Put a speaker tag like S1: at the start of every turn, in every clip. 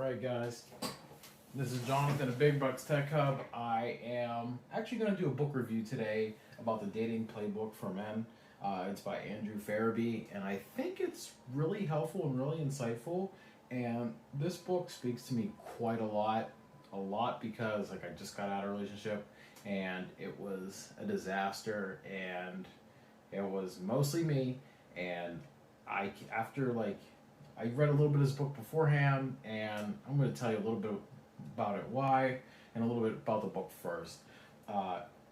S1: Alright guys, this is Jonathan of Big Bucks Tech Hub. I am actually going to do a book review today about the dating playbook for men. It's by Andrew Farabee, and I think it's really helpful and really insightful. And this book speaks to me quite a lot because like I just got out of a relationship and it was a disaster, and it was mostly me. And I read a little bit of this book beforehand, and I'm going to tell you a little bit about it, why, and a little bit about the book first.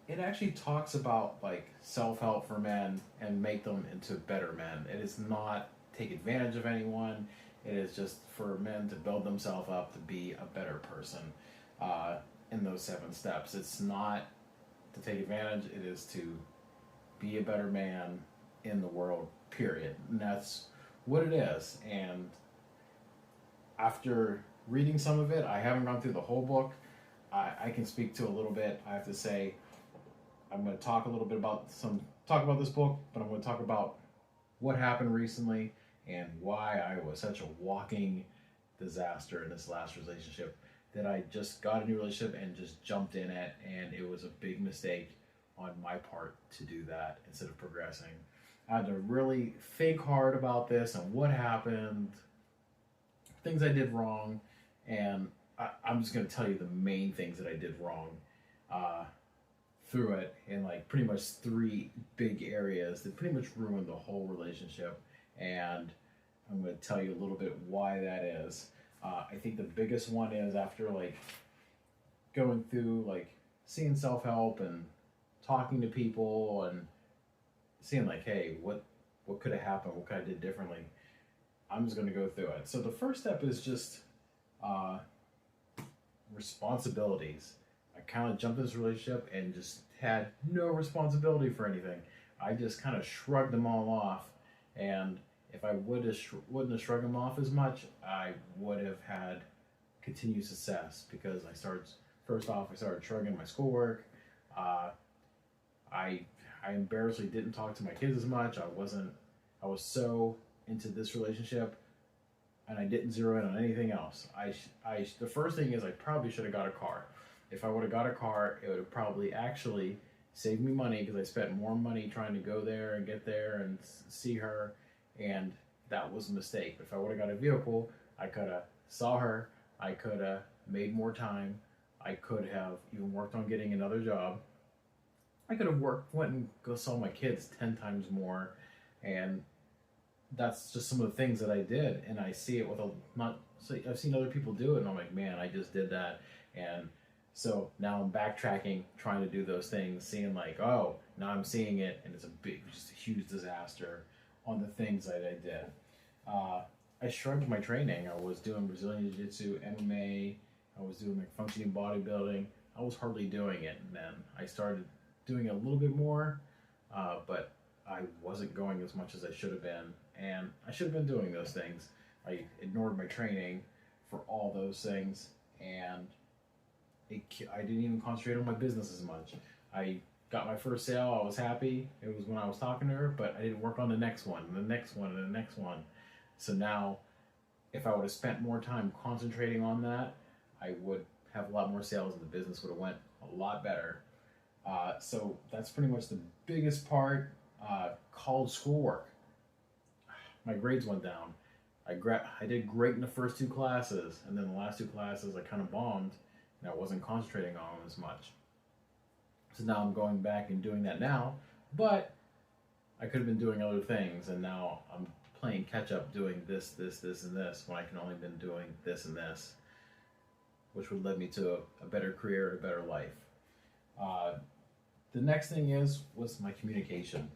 S1: It actually talks about like self-help for men and make them into better men. It is not take advantage of anyone. It is just for men to build themselves up to be a better person in those 7 steps. It's not to take advantage. It is to be a better man in the world, period. And that's what it is. And after reading some of it, I haven't gone through the whole book. I can speak to a little bit. I have to say, I'm going to talk a little bit about this book, but I'm going to talk about what happened recently and why I was such a walking disaster in this last relationship, that I just got a new relationship and just jumped in it, and it was a big mistake on my part to do that instead of progressing. I had to really think hard about this and what happened, things I did wrong, and I'm just going to tell you the main things that I did wrong through it, in like pretty much 3 big areas that pretty much ruined the whole relationship. And I'm going to tell you a little bit why that is. I think the biggest one is after like going through like seeing self-help and talking to people and seeing like, hey, what could have happened? What could I did differently? I'm just going to go through it. So the first step is just responsibilities. I kind of jumped in this relationship and just had no responsibility for anything. I just kind of shrugged them all off. And if I wouldn't have shrugged them off as much, I would have had continued success, because I started shrugging my schoolwork. I embarrassingly didn't talk to my kids as much. I was so into this relationship, and I didn't zero in on anything else. The first thing is I probably should have got a car. If I would have got a car, it would have probably actually saved me money, because I spent more money trying to go there and get there and see her, and that was a mistake. If I would have got a vehicle, I could have saw her, I could have made more time, I could have even worked on getting another job. I could have went and go saw my kids 10 times more, and that's just some of the things that I did. And I see it I've seen other people do it, and I'm like, man, I just did that. And so now I'm backtracking, trying to do those things, seeing like, oh, now I'm seeing it, and it's just a huge disaster on the things that I did. I shrugged my training. I was doing Brazilian Jiu-Jitsu, MMA. I was doing like functioning bodybuilding. I was hardly doing it, and then I started doing it a little bit more, but I wasn't going as much as I should have been, and I should have been doing those things. I ignored my training for all those things, and I didn't even concentrate on my business as much. I got my first sale, I was happy. It was when I was talking to her, but I didn't work on the next one, and the next one, and the next one. So now, if I would have spent more time concentrating on that, I would have a lot more sales, and the business would have went a lot better. So that's pretty much the biggest part. College schoolwork. My grades went down. I did great in the first 2 classes, and then the last 2 classes I kind of bombed, and I wasn't concentrating on them as much. So now I'm going back and doing that now, but I could have been doing other things, and now I'm playing catch up doing this, and this, when I can only been doing this and this, which would lead me to a better career, a better life. The next thing was my communication.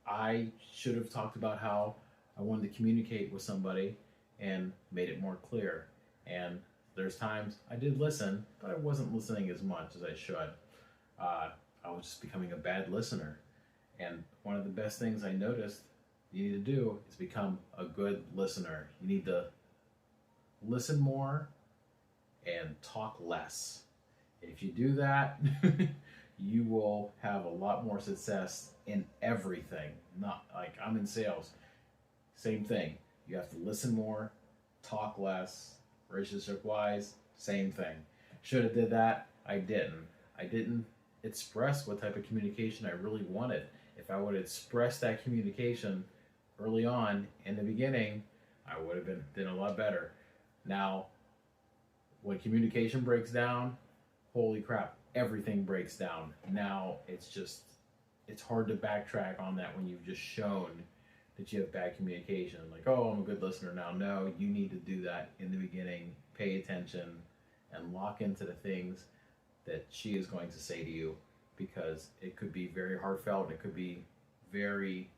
S1: I should have talked about how I wanted to communicate with somebody and made it more clear. And there's times I did listen, but I wasn't listening as much as I should. I was just becoming a bad listener. And one of the best things I noticed you need to do is become a good listener. You need to listen more and talk less. If you do that, you will have a lot more success in everything. Not like I'm in sales. Same thing. You have to listen more, talk less, Relationship wise, same thing. Should have did that. I didn't. I didn't express what type of communication I really wanted. If I would have expressed that communication early on in the beginning, I would have been a lot better. Now, when communication breaks down, holy crap, everything breaks down. Now it's hard to backtrack on that when you've just shown that you have bad communication. Like, oh, I'm a good listener now. No, you need to do that in the beginning. Pay attention and lock into the things that she is going to say to you, because it could be very heartfelt and it could be very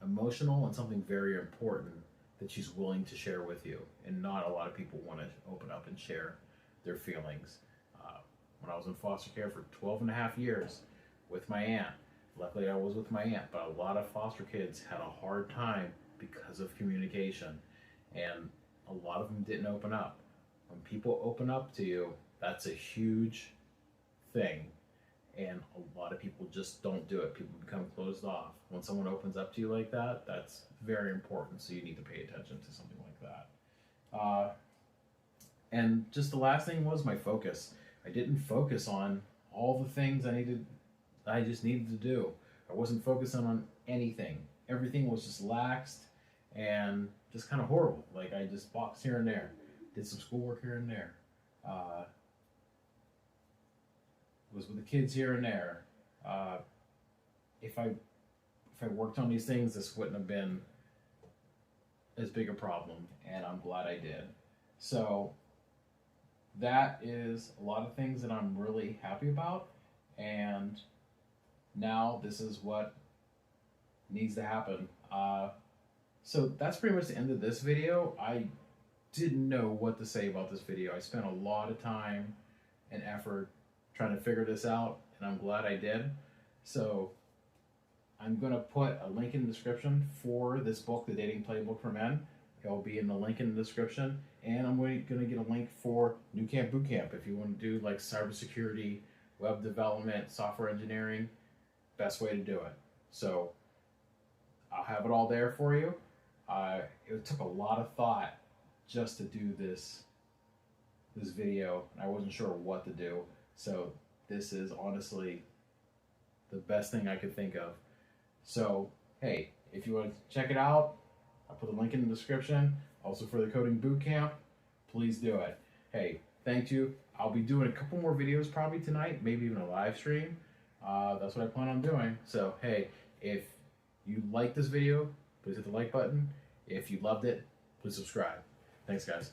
S1: emotional and something very important that she's willing to share with you. And not a lot of people want to open up and share their feelings. When I was in foster care for 12 and a half years with my aunt, luckily I was with my aunt, but a lot of foster kids had a hard time because of communication, and a lot of them didn't open up. When people open up to you, that's a huge thing, and a lot of people just don't do it. People become closed off. When someone opens up to you like that, that's very important, so you need to pay attention to something like that. And just the last thing was my focus. I didn't focus on all the things I just needed to do. I wasn't focusing on anything. Everything was just laxed and just kind of horrible. Like, I just boxed here and there, did some schoolwork here and there, was with the kids here and there. If I worked on these things, this wouldn't have been as big a problem, and I'm glad I did. So that is a lot of things that I'm really happy about, and now this is what needs to happen. So that's pretty much the end of this video. I didn't know what to say about this video. I spent a lot of time and effort trying to figure this out, and I'm glad I did. So I'm going to put a link in the description for this book, The Dating Playbook for Men. It'll be in the link in the description. And I'm going to get a link for New Camp Boot Camp if you want to do like cybersecurity, web development, software engineering. Best way to do it. So I'll have it all there for you. It took a lot of thought just to do this video, and I wasn't sure what to do. So this is honestly the best thing I could think of. So hey, if you want to check it out, I'll put a link in the description. Also for the coding boot camp, please do it. Hey, thank you. I'll be doing a couple more videos probably tonight, maybe even a live stream. That's what I plan on doing. So hey, if you like this video, please hit the like button. If you loved it, please subscribe. Thanks, guys.